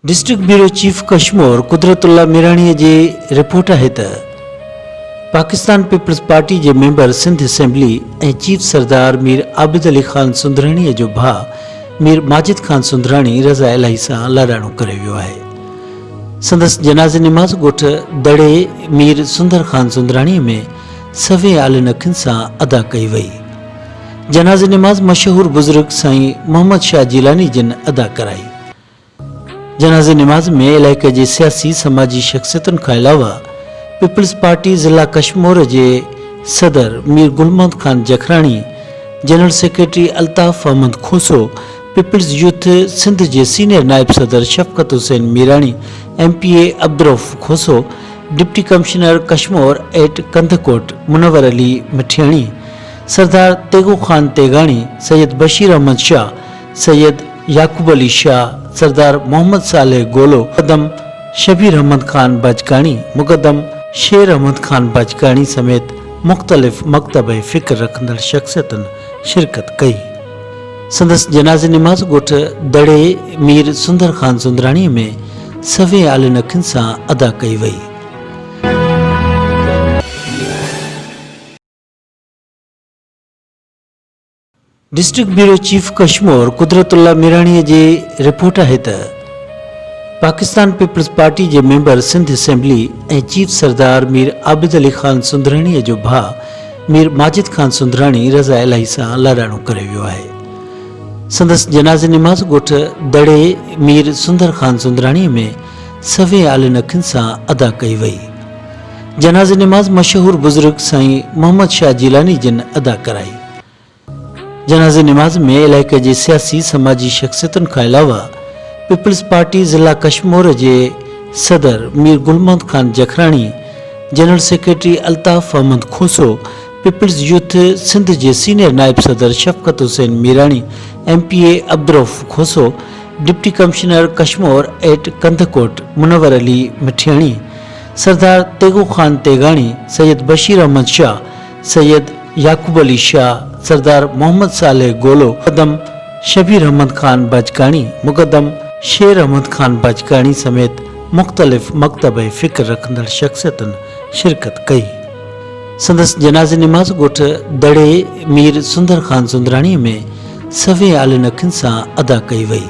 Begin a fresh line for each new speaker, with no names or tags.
District bureau chief Kashmore Qudratullah Mirani ji report है त Pakistan Peoples Party के मेंबर सिंध असेंबली ए चीफ सरदार मीर आबिद अली खान सुंदराणी जो भा मीर माजिद खान सुंदराणी रज़ा इलाही से लाडाणो करे वियो है। संदस जनाज़े नमाज गोठ दड़े मीर सुंदर खान सुंदराणी में सवे आलिन अखिन से अदा कई वई। जनाज़े नमाज मशहूर बुजुर्ग साईं मोहम्मद शाह जिलानी जिन अदा कराई। जनाज़े नमाज में इलाके के सियासी समाजी शख्सियतन के अलावा पीपल्स पार्टी जिला कश्मीर के सदर Mir Gulmand Khan Jakhrani, general secretary Altaf Ahmed Khoso, Peoples Youth Sindh के सीनियर नायब सदर Shafqat Hussain Mirani, MPA Abdurrauf Khoso, deputy commissioner Kashmore at Kandhkot Munawar Ali Mathiani, Sardar Tego Khan Tegani, Syed Bashir Ahmed Shah, Syed Yaqoob Ali Shah, Sardar Mohammad Saleh Golo, मुकदम शबीर अहमद खान बजकानी, मुकदम शेर अहमद खान बजकानी समेत मुख्तलिफ मकतब फ़िक्र रखंदड़ शख्सियतन शिरकत कई। संदस जनाज़े नमाज गोठ दड़े मीर सुंदर खान सुंदराणी में सवे आलिन अखिन से अदा कई वई। District bureau chief Kashmore Qudratullah Mirani ji report है त पाकिस्तान पीपल्स पार्टी के मेंबर सिंध असेंबली ए चीफ सरदार मीर आबिद अली खान सुंदराणी जो भा मीर माजिद खान सुंदराणी रज़ा इलाही से लाडाणो करे वियो है। संदस जनाज़े नमाज गोठ दड़े मीर सुंदर खान सुंदराणी में सवे आलिन अखिन से अदा कई वई। जनाज़े नमाज मशहूर बुजुर्ग साईं मोहम्मद शाह जिलानी जिन अदा कराई। जनाज़े नमाज में इलाके के सियासी समाजी शख्सियतन के अलावा पीपल्स पार्टी जिला कश्मीर के सदर Mir Gulmand Khan Jakhrani, general secretary Altaf Ahmed Khoso, Peoples Youth Sindh के सीनियर नायब सदर Shafqat Hussain Mirani, MPA Abdurrauf Khoso, deputy commissioner Kashmore at Kandhkot Munawar Ali Mathiani, Sardar Tego Khan Tegani, Syed Bashir Ahmed Shah, Syed Yaqoob Ali Shah, Sardar Mohammad Saleh Golo, मुकदम शबीर अहमद खान बजकानी, मुकदम शेर अहमद खान बजकानी समेत मुख्तलिफ मकतब फ़िक्र रखंदड़ शख्सियतन शिरकत कई। संदस जनाज़े नमाज गोठ दड़े मीर सुंदर खान सुंदराणी में सवे आलिन अखिन से अदा कई वई।